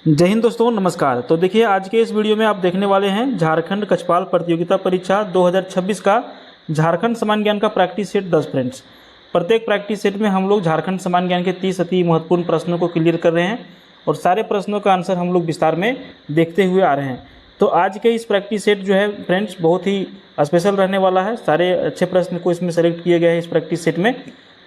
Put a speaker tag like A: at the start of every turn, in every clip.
A: जय हिंद दोस्तों, नमस्कार। तो देखिए, आज के इस वीडियो में आप देखने वाले हैं झारखंड कक्षपाल प्रतियोगिता परीक्षा 2026 का झारखंड सामान्य ज्ञान का प्रैक्टिस सेट 10 फ्रेंड्स। प्रत्येक प्रैक्टिस सेट में हम लोग झारखंड सामान्य ज्ञान के 30 अति महत्वपूर्ण प्रश्नों को क्लियर कर रहे हैं और सारे प्रश्नों का आंसर हम लोग विस्तार में देखते हुए आ रहे हैं। तो आज के इस प्रैक्टिस सेट जो है फ्रेंड्स बहुत ही स्पेशल रहने वाला है। सारे अच्छे प्रश्न को इसमें सेलेक्ट किए गए हैं इस प्रैक्टिस सेट में।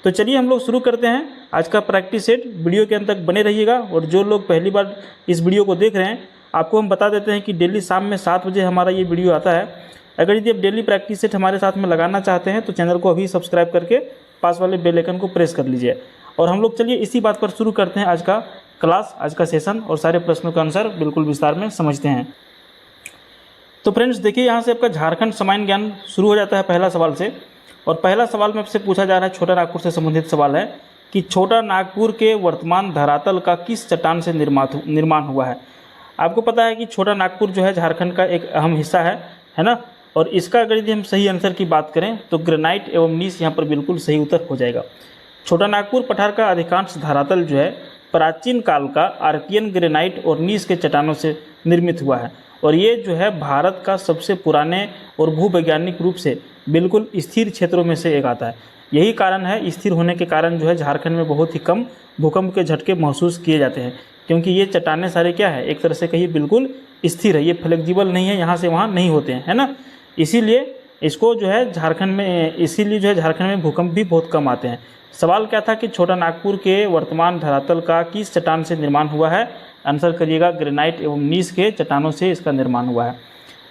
A: तो चलिए हम लोग शुरू करते हैं आज का प्रैक्टिस सेट। वीडियो के अंत तक बने रहिएगा और जो लोग पहली बार इस वीडियो को देख रहे हैं, आपको हम बता देते हैं कि डेली शाम में 7 बजे हमारा ये वीडियो आता है। अगर यदि आप डेली प्रैक्टिस सेट हमारे साथ में लगाना चाहते हैं तो चैनल को अभी सब्सक्राइब करके पास वाले बेल आइकन को प्रेस कर लीजिए। और हम लोग चलिए इसी बात पर शुरू करते हैं आज का क्लास, आज का सेशन और सारे प्रश्नों का आंसर बिल्कुल विस्तार में समझते हैं। तो फ्रेंड्स देखिए, यहाँ से आपका झारखंड सामान्य ज्ञान शुरू हो जाता है पहला सवाल से। और पहला सवाल में आपसे पूछा जा रहा है, छोटा नागपुर से संबंधित सवाल है कि छोटा नागपुर के वर्तमान धरातल का किस चट्टान से निर्माण हुआ है। आपको पता है कि छोटा नागपुर जो है झारखंड का एक अहम हिस्सा है ना। और इसका अगर यदि हम सही आंसर की बात करें तो ग्रेनाइट एवं नीस यहाँ पर बिल्कुल सही उत्तर हो जाएगा। छोटा नागपुर पठार का अधिकांश धरातल जो है प्राचीन काल का आर्कियन ग्रेनाइट और नीस के चट्टानों से निर्मित हुआ है। और ये जो है भारत का सबसे पुराने और भूवैज्ञानिक रूप से बिल्कुल स्थिर क्षेत्रों में से एक आता है। यही कारण है, स्थिर होने के कारण जो है झारखंड में बहुत ही कम भूकंप के झटके महसूस किए जाते हैं, क्योंकि ये चट्टानें सारे क्या है, एक तरह से कहिए बिल्कुल स्थिर है। ये फ्लेक्सिबल नहीं है, यहाँ से वहाँ नहीं होते हैं, है ना। इसीलिए इसको जो है झारखंड में भूकंप भी बहुत कम आते हैं। सवाल क्या था कि छोटा नागपुर के वर्तमान धरातल का किस चट्टान से निर्माण हुआ है। आंसर करिएगा, ग्रेनाइट एवं नीस के चट्टानों से इसका निर्माण हुआ है।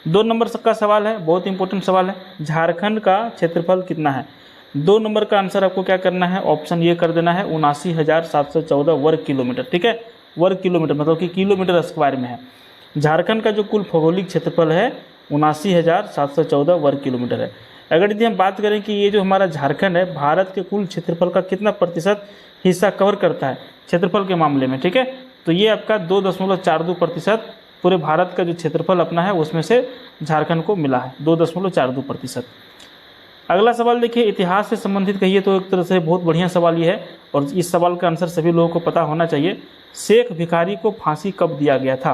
A: 2 नंबर का सवाल है, बहुत इंपॉर्टेंट सवाल है। झारखंड का क्षेत्रफल कितना है। 2 नंबर का आंसर आपको क्या करना है, ऑप्शन ये कर देना है 79,714 वर्ग किलोमीटर। ठीक है, वर्ग किलोमीटर मतलब कि किलोमीटर स्क्वायर में है। झारखंड का जो कुल भौगोलिक क्षेत्रफल है 79,714 वर्ग किलोमीटर है। अगर यदि हम बात करें कि ये जो हमारा झारखंड है भारत के कुल क्षेत्रफल का कितना प्रतिशत हिस्सा कवर करता है क्षेत्रफल के मामले में, ठीक है, तो ये आपका 2.42% पूरे भारत का जो क्षेत्रफल अपना है उसमें से झारखंड को मिला है, 2.42%। अगला सवाल देखिए, इतिहास से संबंधित कहिए तो एक तरह से बहुत बढ़िया सवाल ये है और इस सवाल का आंसर सभी लोगों को पता होना चाहिए। शेख भिखारी को फांसी कब दिया गया था।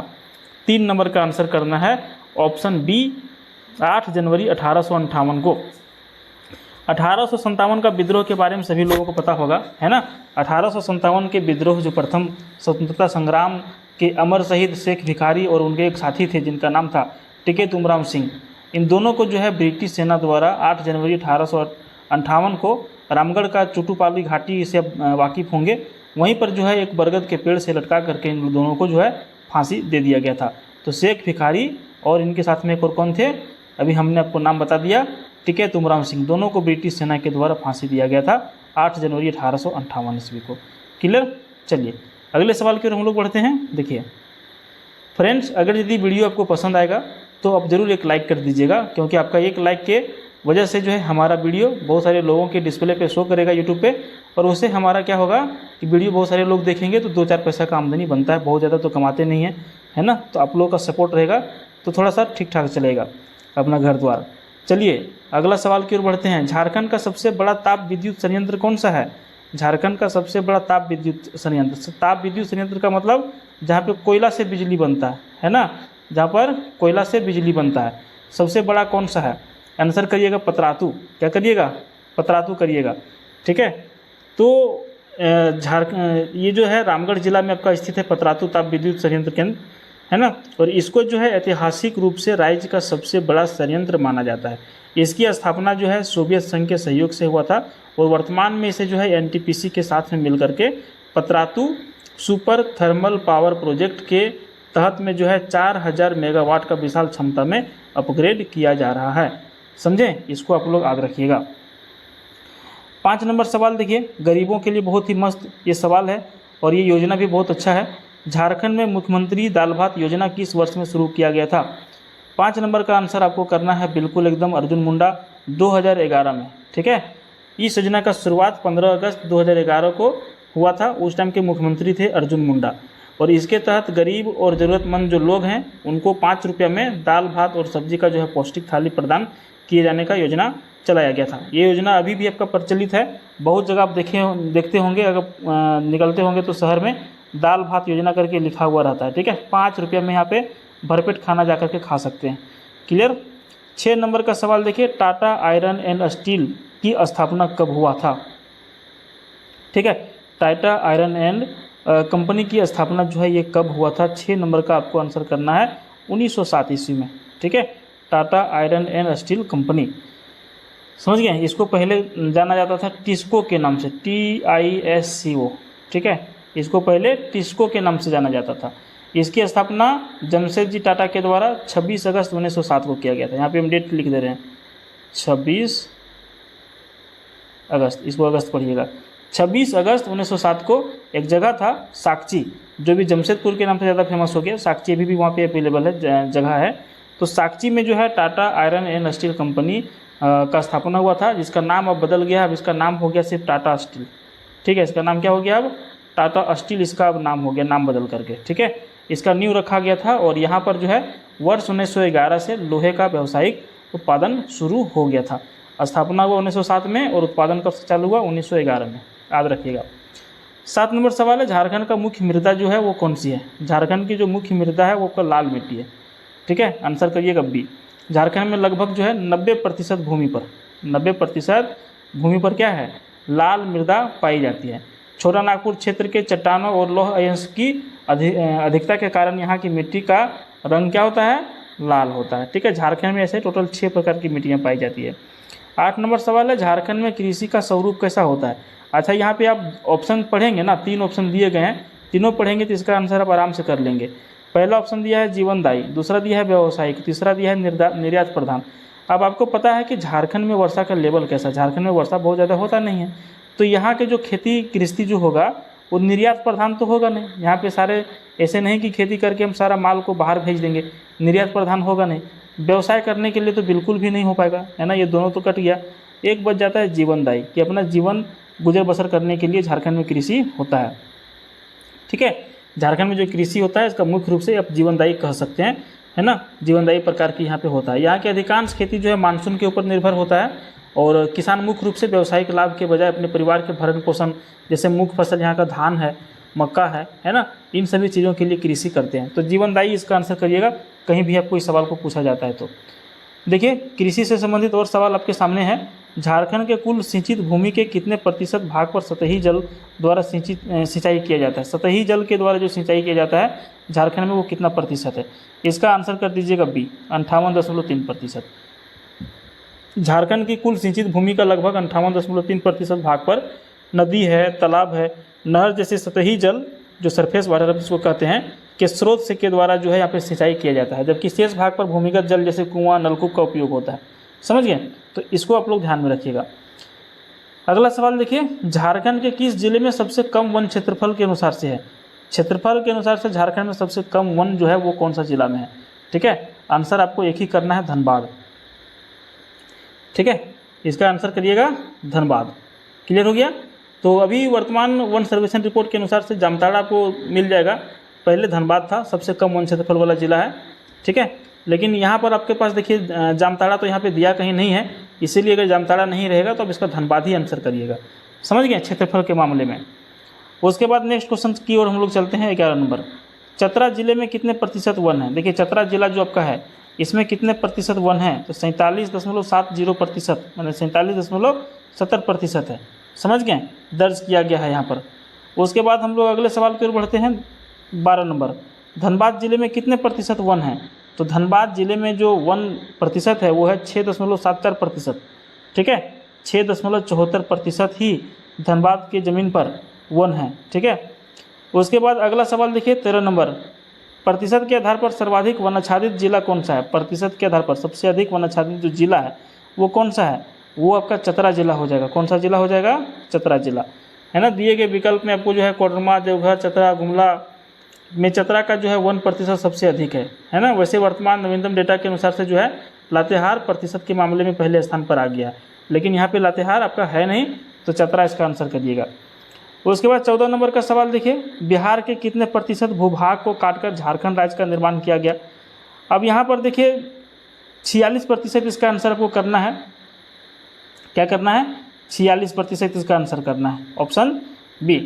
A: 3 नंबर का आंसर करना है ऑप्शन बी, 8 जनवरी 1858 को। 1857 का विद्रोह के बारे में सभी लोगों को पता होगा, है ना। 1857 के विद्रोह जो प्रथम स्वतंत्रता संग्राम के अमर शहीद शेख भिखारी और उनके एक साथी थे जिनका नाम था टिके तुमराम सिंह, इन दोनों को जो है ब्रिटिश सेना द्वारा 8 जनवरी 1858 को रामगढ़ का चुटुपाली घाटी से वाकिफ होंगे, वहीं पर जो है एक बरगद के पेड़ से लटका करके इन दोनों को जो है फांसी दे दिया गया था। तो शेख भिखारी और इनके साथ में एक और कौन थे, अभी हमने आपको नाम बता दिया, टिके तुमराम सिंह, दोनों को ब्रिटिश सेना के द्वारा फांसी दिया गया था 8 जनवरी 1858 ईस्वी को। क्लियर। चलिए अगले सवाल की ओर हम लोग बढ़ते हैं। देखिए फ्रेंड्स, अगर यदि वीडियो आपको पसंद आएगा तो आप ज़रूर एक लाइक कर दीजिएगा, क्योंकि आपका एक लाइक के वजह से जो है हमारा वीडियो बहुत सारे लोगों के डिस्प्ले पे शो करेगा यूट्यूब पे, और उससे हमारा क्या होगा कि वीडियो बहुत सारे लोग देखेंगे तो 2-4 पैसा का आमदनी बनता है, बहुत ज़्यादा तो कमाते नहीं हैं, है ना। तो आप लोगों का सपोर्ट रहेगा तो थोड़ा सा ठीक ठाक चलेगा अपना घर द्वार। चलिए अगला सवाल की ओर बढ़ते हैं। झारखंड का सबसे बड़ा ताप विद्युत संयंत्र कौन सा है। झारखंड का सबसे बड़ा ताप विद्युत संयंत्र, ताप विद्युत संयंत्र का मतलब जहाँ पे कोयला से बिजली बनता है ना, जहाँ पर कोयला से बिजली बनता है, सबसे बड़ा कौन सा है। आंसर करिएगा पतरातू। क्या करिएगा, पतरातू करिएगा, ठीक है। तो झारखंड ये जो है रामगढ़ जिला में आपका स्थित है पतरातू ताप विद्युत संयंत्र केंद्र, है ना। और इसको जो है ऐतिहासिक रूप से राज्य का सबसे बड़ा संयंत्र माना जाता है। इसकी स्थापना जो है सोवियत संघ के सहयोग से हुआ था और वर्तमान में इसे जो है एनटीपीसी के साथ में मिलकर के Patratu super thermal power project के तहत में जो है 4000 मेगावाट का विशाल क्षमता में अपग्रेड किया जा रहा है। समझें, इसको आप लोग याद रखिएगा। 5 नंबर सवाल देखिए, गरीबों के लिए बहुत ही मस्त ये सवाल है और ये योजना भी बहुत अच्छा है। झारखंड में मुख्यमंत्री दाल भात योजना किस वर्ष में शुरू किया गया था। 5 नंबर का आंसर आपको करना है बिल्कुल एकदम अर्जुन मुंडा, 2011 में, ठीक है। इस योजना का शुरुआत 15 अगस्त 2011 को हुआ था। उस टाइम के मुख्यमंत्री थे अर्जुन मुंडा और इसके तहत गरीब और ज़रूरतमंद जो लोग हैं उनको 5 रुपये में दाल भात और सब्जी का जो है पौष्टिक थाली प्रदान किए जाने का योजना चलाया गया था। ये योजना अभी भी आपका प्रचलित है, बहुत जगह आप देखते होंगे, अगर निकलते होंगे तो शहर में दाल भात योजना करके लिखा हुआ रहता है। ठीक है, 5 रुपये में यहाँ पे भरपेट खाना जा करके खा सकते हैं। क्लियर। 6 नंबर का सवाल देखिए, टाटा आयरन एंड स्टील की स्थापना कब हुआ था? ठीक है, टाटा आयरन एंड कंपनी की स्थापना जो है ये कब हुआ था? 6 नंबर का आपको आंसर करना है 1907 ईस्वी में। ठीक है, Tata iron and steel company, समझ गए। इसको पहले जाना जाता था टिस्को के नाम से, TISCO। ठीक है, इसको पहले टिस्को के नाम से जाना जाता था। इसकी स्थापना जमशेदजी टाटा के द्वारा 26 अगस्त 1907 को किया गया था। यहाँ पे हम डेट लिख दे रहे हैं 26 अगस्त, इसको अगस्त पढ़िएगा। 26 अगस्त 1907 को एक जगह था साकची, जो भी जमशेदपुर के नाम से ज़्यादा फेमस हो गया। साकची अभी भी वहाँ पे अवेलेबल है, जगह है। तो साकची में जो है Tata iron and steel company का स्थापना हुआ था, जिसका नाम अब बदल गया। अब इसका नाम हो गया सिर्फ टाटा स्टील। ठीक है, इसका नाम क्या हो गया? अब टाटा स्टील इसका अब नाम हो गया, नाम बदल करके। ठीक है, इसका नींव रखा गया था और यहाँ पर जो है वर्ष 1911 से लोहे का व्यावसायिक उत्पादन शुरू हो गया था। स्थापना हुआ 1907 में और उत्पादन कब से चालू हुआ? 1911 में, याद रखिएगा। 7 नंबर सवाल है, झारखंड का मुख्य मृदा जो है वो कौन सी है? झारखंड की जो मुख्य मृदा है वो आपका लाल मिट्टी है। ठीक है, आंसर करिएगा बी। झारखंड में लगभग जो है 90% भूमि पर, 90% भूमि पर क्या है? लाल मृदा पाई जाती है। छोटा नागपुर क्षेत्र के चट्टानों और लौह अयस्क की अधिकता के कारण यहाँ की मिट्टी का रंग क्या होता है? लाल होता है। ठीक है, झारखंड में ऐसे टोटल 6 प्रकार की मिट्टियाँ पाई जाती है। 8 नंबर सवाल है, झारखंड में कृषि का स्वरूप कैसा होता है? अच्छा, यहाँ पे आप ऑप्शन पढ़ेंगे ना, 3 ऑप्शन दिए गए हैं, तीनों पढ़ेंगे तो इसका आंसर आप आराम से कर लेंगे। पहला ऑप्शन दिया है जीवनदायी, दूसरा दिया है व्यावसायिक, तीसरा दिया है निर्यात प्रधान। अब आपको पता है कि झारखंड में वर्षा का लेवल कैसा है। झारखंड में वर्षा बहुत ज़्यादा होता नहीं है, तो यहाँ के जो खेती कृषि जो होगा वो निर्यात प्रधान तो होगा नहीं। यहाँ पे सारे ऐसे नहीं कि खेती करके हम सारा माल को बाहर भेज देंगे, निर्यात प्रधान होगा नहीं। व्यवसाय करने के लिए तो बिल्कुल भी नहीं हो पाएगा, है ना। ये दोनों तो कट गया। एक बच जाता है जीवनदायी, कि अपना जीवन गुजर बसर करने के लिए झारखंड में कृषि होता है। ठीक है, झारखंड में जो कृषि होता है इसका मुख्य रूप से आप जीवनदायी कह सकते हैं, है ना। जीवनदायी प्रकार की यहाँ पे होता है। यहाँ की अधिकांश खेती जो है मानसून के ऊपर निर्भर होता है और किसान मुख्य रूप से व्यावसायिक लाभ के बजाय अपने परिवार के भरण पोषण, जैसे मुख्य फसल यहाँ का धान है, मक्का है ना, इन सभी चीज़ों के लिए कृषि करते हैं। तो जीवनदायी इसका आंसर करिएगा, कहीं भी आपको इस सवाल को पूछा जाता है तो। देखिए, कृषि से संबंधित और सवाल आपके सामने है। झारखंड के कुल सिंचित भूमि के कितने प्रतिशत भाग पर सतही जल द्वारा सिंचाई किया जाता है? सतही जल के द्वारा जो सिंचाई किया जाता है झारखंड में वो कितना प्रतिशत है? इसका आंसर कर दीजिएगा बी, 58.3%। झारखंड की कुल सिंचित भूमि का लगभग 58.3% भाग पर नदी है, तालाब है, नहर जैसे सतही जल जो सरफेस वाटर जिसको कहते हैं के स्रोत से के द्वारा जो है यहाँ पे सिंचाई किया जाता है, जबकि शेष भाग पर भूमिगत जल जैसे कुआं, नलकूप का उपयोग होता है। समझ गए? तो इसको आप लोग ध्यान में रखिएगा। अगला सवाल देखिए, झारखंड के किस जिले में सबसे कम वन क्षेत्रफल के अनुसार से है? क्षेत्रफल के अनुसार से झारखंड में सबसे कम वन जो है वो कौन सा जिला में है? ठीक है, आंसर आपको एक ही करना है, धनबाद। ठीक है, इसका आंसर करिएगा धनबाद। क्लियर हो गया? तो अभी वर्तमान वन सर्वेक्षण रिपोर्ट के अनुसार से जामताड़ा आपको मिल जाएगा, पहले धनबाद था सबसे कम वन क्षेत्रफल वाला जिला है। ठीक है, लेकिन यहाँ पर आपके पास देखिए जामताड़ा तो यहाँ पे दिया कहीं नहीं है, इसीलिए अगर जामताड़ा नहीं रहेगा तो अब इसका धनबाद ही आंसर करिएगा। समझ गए क्षेत्रफल के मामले में। उसके बाद नेक्स्ट क्वेश्चन की ओर हम लोग चलते हैं। 11 नंबर, चतरा जिले में कितने प्रतिशत वन है? देखिए, चतरा जिला जो आपका है इसमें कितने प्रतिशत वन है? तो 47.70%, मतलब 47.70% है। समझ गए? दर्ज किया गया है यहाँ पर। उसके बाद हम लोग अगले सवाल की ओर बढ़ते हैं। 12 नंबर, धनबाद जिले में कितने प्रतिशत वन है? तो धनबाद जिले में जो वन प्रतिशत है वो है 6.74%। ठीक है, 6.74% ही धनबाद की ज़मीन पर वन है। ठीक है, उसके बाद अगला सवाल देखिए 13 नंबर, प्रतिशत के आधार पर सर्वाधिक वनाच्छादित जिला कौन सा है? प्रतिशत के आधार पर सबसे अधिक वनाच्छादित जो जिला है वो कौन सा है? वो आपका चतरा जिला हो जाएगा। कौन सा जिला हो जाएगा? चतरा जिला, है ना। दिए गए विकल्प में आपको जो है कोडरमा, देवघर, चतरा, गुमला में चतरा का जो है 1% सबसे अधिक है ना। वैसे वर्तमान नवीनतम डेटा के अनुसार से जो है लातेहार प्रतिशत के मामले में पहले स्थान पर आ गया है, लेकिन यहाँ पे लातेहार आपका है नहीं, तो चतरा इसका आंसर करिएगा। उसके बाद 14 नंबर का सवाल देखिए, बिहार के कितने प्रतिशत भूभाग को काटकर झारखंड राज्य का निर्माण किया गया? अब यहाँ पर देखिए 46% इसका आंसर आपको करना है। क्या करना है? 46% इसका आंसर करना है, ऑप्शन बी।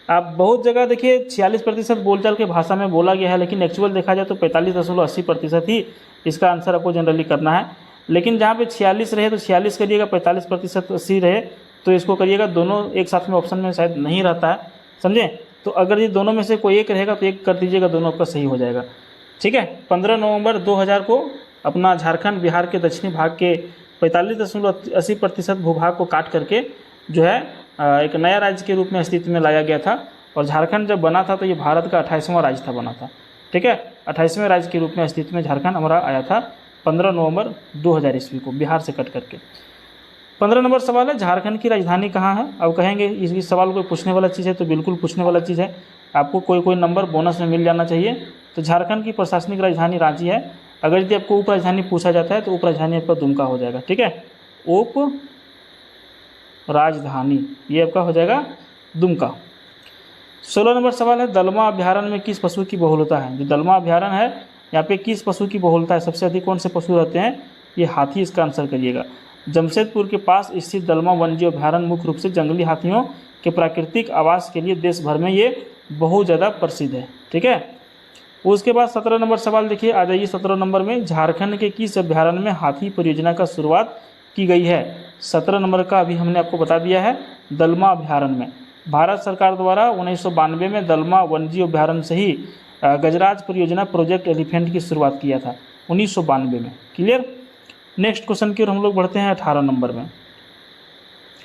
A: आप बहुत जगह देखिए 46% बोलचाल के भाषा में बोला गया है, लेकिन एक्चुअल देखा जाए तो 45.80% ही इसका आंसर आपको जनरली करना है। लेकिन जहाँ पे 46 रहे तो 46 करिएगा, 45% 80 रहे तो इसको करिएगा। दोनों एक साथ में ऑप्शन में शायद नहीं रहता है, समझे। तो अगर ये दोनों में से कोई एक रहेगा तो एक कर दीजिएगा, दोनों आपका सही हो जाएगा। ठीक है, 15 नवंबर 2000 को अपना झारखंड बिहार के दक्षिणी भाग के 45.80% भूभाग को काट करके जो है एक नया राज्य के रूप में अस्तित्व में लाया गया था। और झारखंड जब बना था तो ये भारत का 28वां राज्य था, बना था। ठीक है, 28वें राज्य के रूप में अस्तित्व में झारखंड हमारा आया था 15 नवंबर 2000 ईस्वी को, बिहार से कट करके। 15 नंबर सवाल है, झारखंड की राजधानी कहाँ है। अब कहेंगे इस सवाल को पूछने वाला चीज़ है, तो बिल्कुल पूछने वाला चीज़ है, आपको कोई नंबर बोनस में मिल जाना चाहिए। तो झारखंड की प्रशासनिक राजधानी रांची है। अगर यदि आपको उप राजधानी पूछा जाता है तो उप राजधानी आपका दुमका हो जाएगा। ठीक है, उप राजधानी ये आपका हो जाएगा दुमका। 16 नंबर सवाल है, दलमा अभ्यारण्य में किस पशु की बहुलता है। जो दलमा अभ्यारण्य है यहाँ पे किस पशु की बहुलता है, सबसे अधिक कौन से पशु रहते हैं, ये हाथी इसका आंसर करिएगा। जमशेदपुर के पास स्थित दलमा वन्यजीव अभ्यारण्य मुख्य रूप से जंगली हाथियों के प्राकृतिक आवास के लिए देश भर में ये बहुत ज़्यादा प्रसिद्ध है। ठीक है, उसके बाद 17 नंबर सवाल देखिए, आ जाइए 17 नंबर में, झारखंड के किस अभ्यारण्य में हाथी परियोजना का शुरुआत की गई है। 17 नंबर का अभी हमने आपको बता दिया है, दलमा अभ्यारण्य में। भारत सरकार द्वारा 1992 में दलमा वन्यजीव अभ्यारण्य से ही गजराज परियोजना प्रोजेक्ट एलिफेंट की शुरुआत किया था 1992 में। क्लियर। नेक्स्ट क्वेश्चन की ओर हम लोग बढ़ते हैं 18 नंबर में।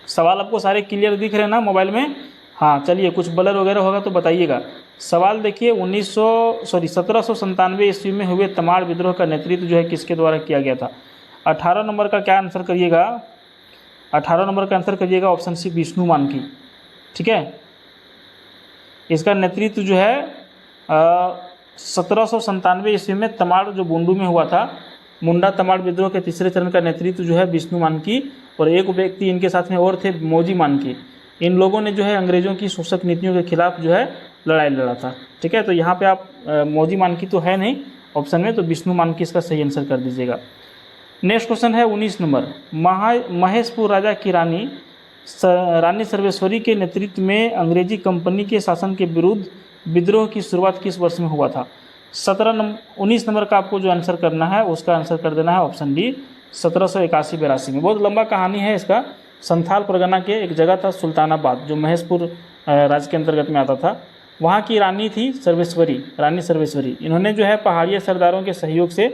A: सवाल आपको सारे क्लियर दिख रहे हैं ना मोबाइल में। हाँ चलिए, कुछ ब्लर वगैरह होगा तो बताइएगा। सवाल देखिए, 1797 ईस्वी में हुए तमाड़ विद्रोह का नेतृत्व जो है किसके द्वारा किया गया था। 18 नंबर का क्या आंसर करिएगा, 18 नंबर का आंसर करिएगा ऑप्शन सी, विष्णु मानकी। ठीक है, इसका नेतृत्व जो है 1797 ईस्वी में तमाड़ जो बुंडू में हुआ था, मुंडा तमाड़ विद्रोह के तीसरे चरण का नेतृत्व जो है विष्णु मानकी और एक व्यक्ति इनके साथ में और थे, मौजी मानकी। इन लोगों ने जो है अंग्रेजों की शोषक नीतियों के खिलाफ जो है लड़ाई लड़ा था। ठीक है, तो यहाँ पे आप मौजी मानकी तो है नहीं ऑप्शन में, तो विष्णु मानकी इसका सही आंसर कर दीजिएगा। नेक्स्ट क्वेश्चन है 19 नंबर, महेशपुर राजा की रानी सर्वेश्वरी के नेतृत्व में अंग्रेजी कंपनी के शासन के विरुद्ध विद्रोह की शुरुआत किस वर्ष में हुआ था। 19 नंबर का आपको जो आंसर करना है उसका आंसर कर देना है ऑप्शन डी, 1781-82 में। बहुत लंबा कहानी है इसका। संथाल परगना के एक जगह था सुल्तानाबाद, जो महेशपुर राज्य के अंतर्गत में आता था। वहाँ की रानी थी सर्वेश्वरी, रानी सर्वेश्वरी। इन्होंने जो है पहाड़िया सरदारों के सहयोग से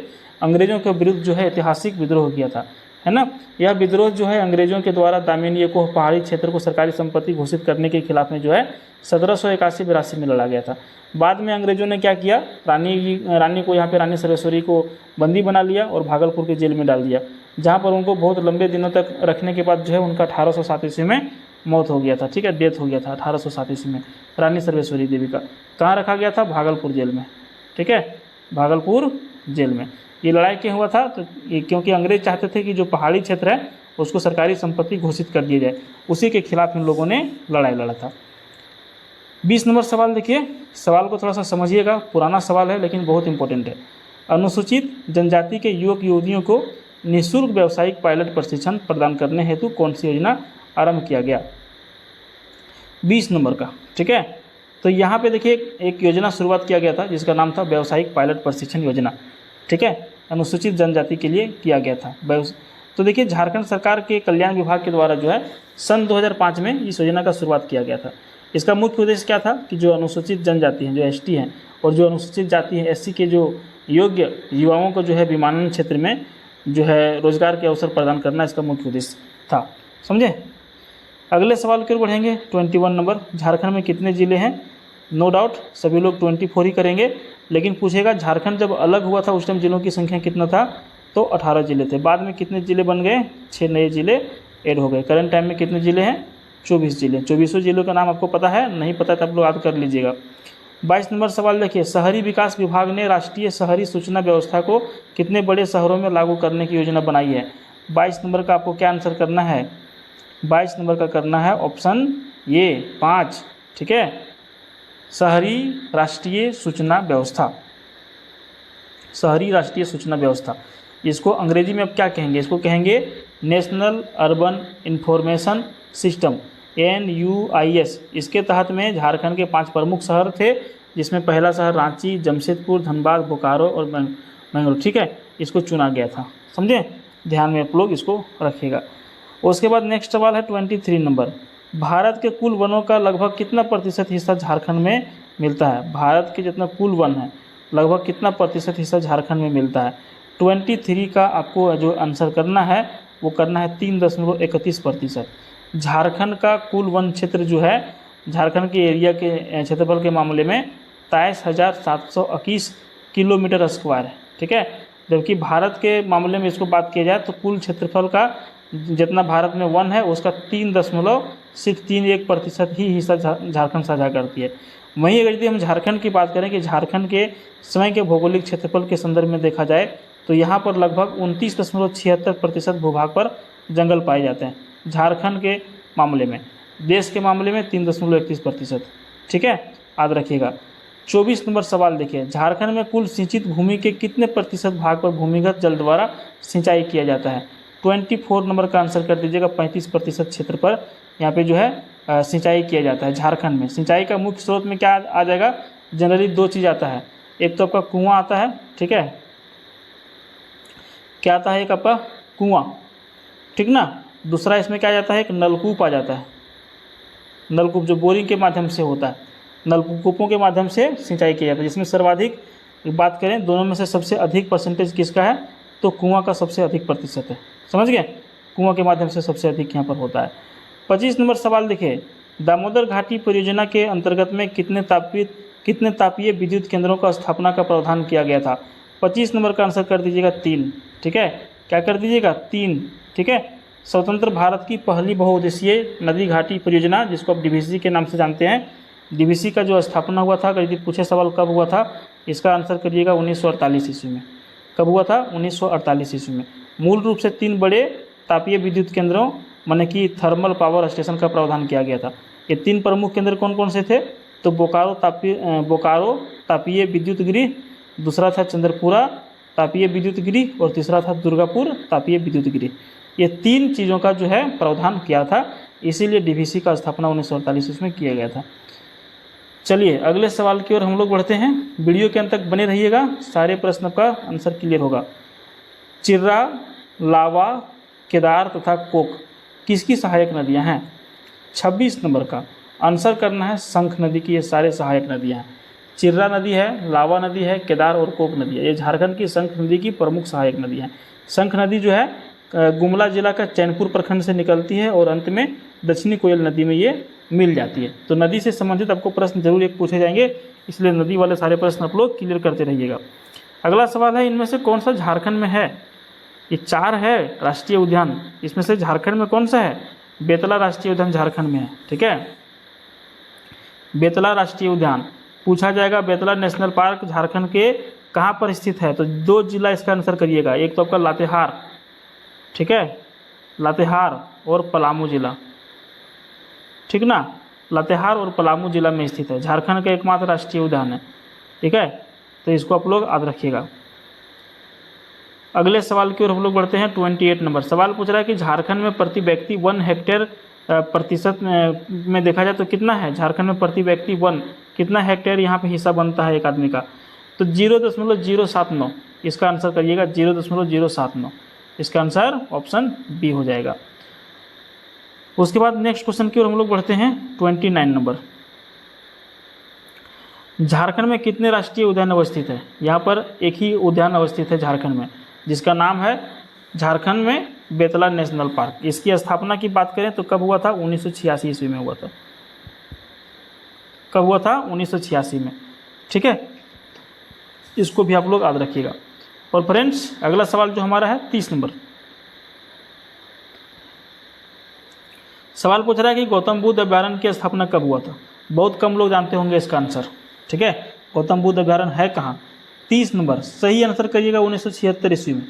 A: अंग्रेजों के विरुद्ध जो है ऐतिहासिक विद्रोह किया था, है ना। यह विद्रोह जो है अंग्रेजों के द्वारा दामिनीय को पहाड़ी क्षेत्र को सरकारी संपत्ति घोषित करने के खिलाफ में जो है 1781-82 में लड़ा गया था। बाद में अंग्रेजों ने क्या किया, रानी को यहाँ पे रानी सर्वेश्वरी को बंदी बना लिया और भागलपुर के जेल में डाल दिया, जहाँ पर उनको बहुत लंबे दिनों तक रखने के बाद जो है उनका 1807 ईस्वी में मौत हो गया था। ठीक है, डेथ हो गया था 1807 ईस्वी में रानी सर्वेश्वरी देवी का। कहाँ रखा गया था, भागलपुर जेल में। ठीक है, भागलपुर जेल में। ये लड़ाई क्यों हुआ था, तो ये क्योंकि अंग्रेज चाहते थे कि जो पहाड़ी क्षेत्र है उसको सरकारी संपत्ति घोषित कर दिया जाए, उसी के खिलाफ इन लोगों ने लड़ाई लड़ा था। 20 नंबर सवाल देखिए, सवाल को थोड़ा सा समझिएगा, पुराना सवाल है लेकिन बहुत इंपॉर्टेंट है। अनुसूचित जनजाति के युवक युवतियों को निःशुल्क व्यावसायिक पायलट प्रशिक्षण प्रदान करने हेतु कौन सी योजना आरंभ किया गया। 20 नंबर का। ठीक है, तो यहाँ पे देखिए एक योजना शुरुआत किया गया था जिसका नाम था व्यावसायिक पायलट प्रशिक्षण योजना। ठीक है, अनुसूचित जनजाति के लिए किया गया था। तो देखिए झारखंड सरकार के कल्याण विभाग के द्वारा जो है सन 2005 में इस योजना का शुरुआत किया गया था। इसका मुख्य उद्देश्य क्या था कि जो अनुसूचित जनजाति हैं, जो एसटी हैं, और जो अनुसूचित जाति है एससी के जो योग्य युवाओं को जो है विमानन क्षेत्र में जो है रोजगार के अवसर प्रदान करना इसका मुख्य उद्देश्य था। समझे। अगले सवाल की ओर बढ़ेंगे। 21 नंबर, झारखंड में कितने ज़िले हैं। नो डाउट सभी लोग 24 ही करेंगे, लेकिन पूछेगा झारखंड जब अलग हुआ था उस टाइम जिलों की संख्या कितना था, तो 18 जिले थे। बाद में कितने ज़िले बन गए, 6 नए ज़िले ऐड हो गए। करंट टाइम में कितने ज़िले हैं, 24 जिले। 24 जिलों का नाम आपको पता है, नहीं पता तो आप लोग याद कर लीजिएगा। 22 नंबर सवाल देखिए, शहरी विकास विभाग ने राष्ट्रीय शहरी सूचना व्यवस्था को कितने बड़े शहरों में लागू करने की योजना बनाई है। 22 नंबर का आपको क्या आंसर करना है, 22 नंबर का करना है ऑप्शन ये 5। ठीक है, शहरी राष्ट्रीय सूचना व्यवस्था, शहरी राष्ट्रीय सूचना व्यवस्था। इसको अंग्रेजी में अब क्या कहेंगे, इसको कहेंगे national urban information system. NUIS। इसके तहत में झारखंड के 5 प्रमुख शहर थे, जिसमें पहला शहर रांची, जमशेदपुर, धनबाद, बोकारो और बेंगलुरु, ठीक है, इसको चुना गया था। समझे, ध्यान में आप लोग इसको रखिएगा। उसके बाद नेक्स्ट सवाल है 23 नंबर, भारत के कुल वनों का लगभग कितना प्रतिशत हिस्सा झारखंड में मिलता है? भारत के जितना कुल वन है लगभग कितना प्रतिशत हिस्सा झारखंड में मिलता है? 23 का आपको जो आंसर करना है वो करना है 3.31%। झारखंड का कुल वन क्षेत्र जो है, झारखंड के एरिया के क्षेत्रफल के मामले में 23,721 किलोमीटर स्क्वायर है, ठीक है। जबकि भारत के मामले में इसको बात किया जाए तो कुल क्षेत्रफल का जितना भारत में वन है उसका 3.31% ही हिस्सा झारखंड साझा करती है। वहीं अगर यदि हम झारखंड की बात करें कि झारखंड के समय के भौगोलिक क्षेत्रफल के संदर्भ में देखा जाए तो यहाँ पर लगभग 29.76% भूभाग पर जंगल पाए जाते हैं झारखंड के मामले में। देश के मामले में 3.31%, ठीक है, याद रखिएगा। 24 नंबर सवाल देखिए, झारखंड में कुल सिंचित भूमि के कितने प्रतिशत भाग पर भूमिगत जल द्वारा सिंचाई किया जाता है? 24 नंबर का आंसर कर दीजिएगा। 35% क्षेत्र पर यहाँ पे जो है सिंचाई किया जाता है झारखंड में। सिंचाई का मुख्य स्रोत में क्या आ जाएगा? जनरली 2 चीज़ आता है, एक तो आपका कुआं आता है, ठीक है, क्या आता है, एक आपका कुआं, ठीक ना, दूसरा इसमें क्या आ जाता है, एक नलकूप आ जाता है। नलकूप जो बोरिंग के माध्यम से होता है, नलकूपों के माध्यम से सिंचाई किया जाता है, जिसमें सर्वाधिक बात करें दोनों में से सबसे अधिक परसेंटेज किसका है तो कुआं का सबसे अधिक प्रतिशत है। समझ गए, कुआं के माध्यम से सबसे अधिक यहाँ पर होता है। 25 नंबर सवाल देखिए, दामोदर घाटी परियोजना के अंतर्गत में कितने तापीय विद्युत केंद्रों का स्थापना का प्रावधान किया गया था? 25 नंबर का आंसर कर दीजिएगा 3, ठीक है, क्या कर दीजिएगा 3, ठीक है। स्वतंत्र भारत की पहली बहुउद्देशीय नदी घाटी परियोजना, जिसको आप DVC के नाम से जानते हैं, DVC का जो स्थापना हुआ था, अगर यदि पूछे सवाल कब हुआ था, इसका आंसर करिएगा 1948 ईस्वी में। कब हुआ था? 1948 ईस्वी में। मूल रूप से 3 बड़े तापीय विद्युत केंद्रों माने कि थर्मल पावर स्टेशन का प्रावधान किया गया था। ये 3 प्रमुख केंद्र कौन कौन से थे? तो बोकारो तापीय विद्युत गृह, दूसरा था चंद्रपुरा तापीय विद्युत गृह और तीसरा था दुर्गापुर तापीय विद्युत गृह। ये 3 चीज़ों का जो है प्रावधान किया था, इसीलिए DVC का स्थापना 1948 ईस्वी में किया गया था। चलिए अगले सवाल की ओर हम लोग बढ़ते हैं। वीडियो के अंत तक बने रहिएगा, सारे प्रश्न का आंसर क्लियर होगा। चिर्रा, लावा, केदार तथा कोक किसकी सहायक नदियां हैं? 26 नंबर का आंसर करना है शंख नदी की। ये सारे सहायक नदियां हैं। चिर्रा नदी है, लावा नदी है, केदार और कोक नदी है। ये झारखंड की शंख नदी की प्रमुख सहायक नदी हैं। शंख नदी जो है गुमला जिला का चैनपुर प्रखंड से निकलती है और अंत में दक्षिणी कोयल नदी में ये मिल जाती है। तो नदी से संबंधित आपको प्रश्न जरूर एक पूछे जाएंगे, इसलिए नदी वाले सारे प्रश्न आप लोग क्लियर करते रहिएगा। अगला सवाल है, इनमें से कौन सा झारखंड में है? ये 4 है राष्ट्रीय उद्यान, इसमें से झारखंड में कौन सा है? बेतला राष्ट्रीय उद्यान झारखंड में है, ठीक है। बेतला राष्ट्रीय उद्यान पूछा जाएगा। बेतला नेशनल पार्क झारखंड के कहाँ पर स्थित है? तो 2 जिला इसका आंसर करिएगा, एक तो आपका लातेहार, ठीक है, लातेहार और पलामू जिला, ठीक ना, लातेहार और पलामू जिला में स्थित है। झारखंड का एकमात्र राष्ट्रीय उद्यान है, ठीक है, तो इसको आप लोग याद रखिएगा। अगले सवाल की ओर हम लोग बढ़ते हैं। 28 नंबर सवाल पूछ रहा है कि झारखंड में प्रति व्यक्ति 1 हेक्टेयर प्रतिशत में देखा जाए तो कितना है? झारखंड में प्रति व्यक्ति 1 कितना हेक्टेयर यहाँ पे हिस्सा बनता है एक आदमी का? तो 0.079 इसका आंसर करिएगा, 0.079 इसका आंसर ऑप्शन बी हो जाएगा। उसके बाद नेक्स्ट क्वेश्चन की ओर हम लोग बढ़ते हैं। 29 नंबर, झारखंड में कितने राष्ट्रीय उद्यान अवस्थित है? यहाँ पर एक ही उद्यान अवस्थित है झारखंड में, जिसका नाम है झारखंड में बेतला नेशनल पार्क। इसकी स्थापना की बात करें तो कब हुआ था? 1986 ईस्वी में हुआ था। कब हुआ था? 1986 में, ठीक है, इसको भी आप लोग याद रखिएगा। और फ्रेंड्स अगला सवाल जो हमारा है 30 नंबर सवाल पूछ रहा है कि गौतम बुद्ध अभ्यारण्य की स्थापना कब हुआ था? बहुत कम लोग जानते होंगे इसका आंसर, ठीक है। गौतम बुद्ध अभ्यारण्य है कहाँ? 30 नंबर सही आंसर करिएगा 1976 ईस्वी में।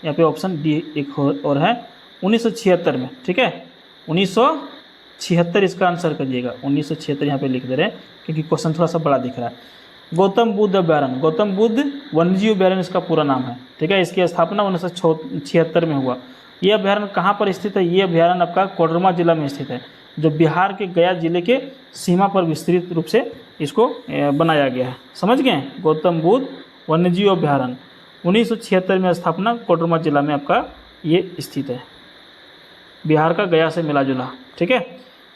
A: यहाँ पे ऑप्शन डी एक और है 1976 में, ठीक है, 1976 इसका आंसर करिएगा। 1976 यहाँ पे लिख दे रहे हैं क्योंकि क्वेश्चन थोड़ा सा बड़ा दिख रहा है। गौतम बुद्ध अभ्यारण्य, गौतम बुद्ध वन्यजीव अभ्यारण्य इसका पूरा नाम है, ठीक है। इसकी स्थापना 1976 में हुआ। ये अभ्यारण्य कहाँ पर स्थित है? ये अभ्यारण्य आपका कोडरमा जिला में स्थित है। जो बिहार के गया जिले के सीमा पर विस्तृत रूप से इसको बनाया गया है। समझ गए? गौतम बुद्ध वन्यजीव अभ्यारण्य 1976 में स्थापना, कोडरमा जिला में आपका ये स्थित है, बिहार का गया से मिला जुला। ठीक है,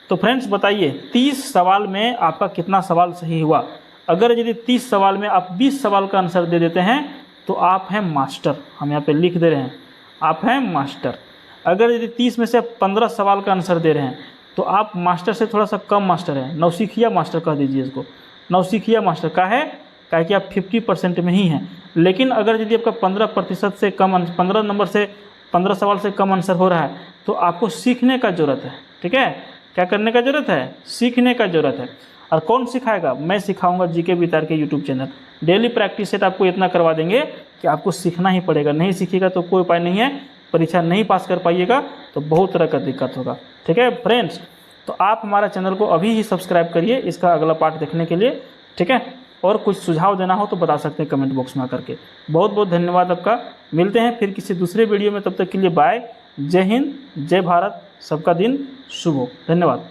A: तो फ्रेंड्स बताइए 30 सवाल में आपका कितना सवाल सही हुआ? अगर यदि 30 सवाल में आप 20 सवाल का आंसर दे देते हैं तो आप हैं मास्टर। हम यहाँ पे लिख दे रहे हैं, आप हैं मास्टर। अगर यदि 30 में से 15 सवाल का आंसर दे रहे हैं तो आप मास्टर से थोड़ा सा कम मास्टर हैं, नौसिखिया मास्टर कह दीजिए इसको। नौसिखिया मास्टर का है कि आप 50% में ही हैं। लेकिन अगर यदि आपका 15% से कम, 15 नंबर से 15 सवाल से कम आंसर हो रहा है तो आपको सीखने का ज़रूरत है। ठीक है, क्या करने का ज़रूरत है? सीखने का ज़रूरत है। और कौन सिखाएगा? मैं सिखाऊंगा जीके वितार के YouTube channel. Daily practice set आपको इतना करवा देंगे कि आपको सीखना ही पड़ेगा। नहीं सीखिएगा तो कोई उपाय नहीं है, परीक्षा नहीं पास कर पाइएगा तो बहुत तरह का दिक्कत होगा। ठीक है फ्रेंड्स, तो आप हमारा चैनल को अभी ही सब्सक्राइब करिए इसका अगला पार्ट देखने के लिए। ठीक है, और कुछ सुझाव देना हो तो बता सकते हैं कमेंट बॉक्स में आकर के। बहुत बहुत धन्यवाद आपका। मिलते हैं फिर किसी दूसरे वीडियो में, तब तक के लिए बाय। जय हिंद, जय भारत, सबका दिन शुभ हो। धन्यवाद।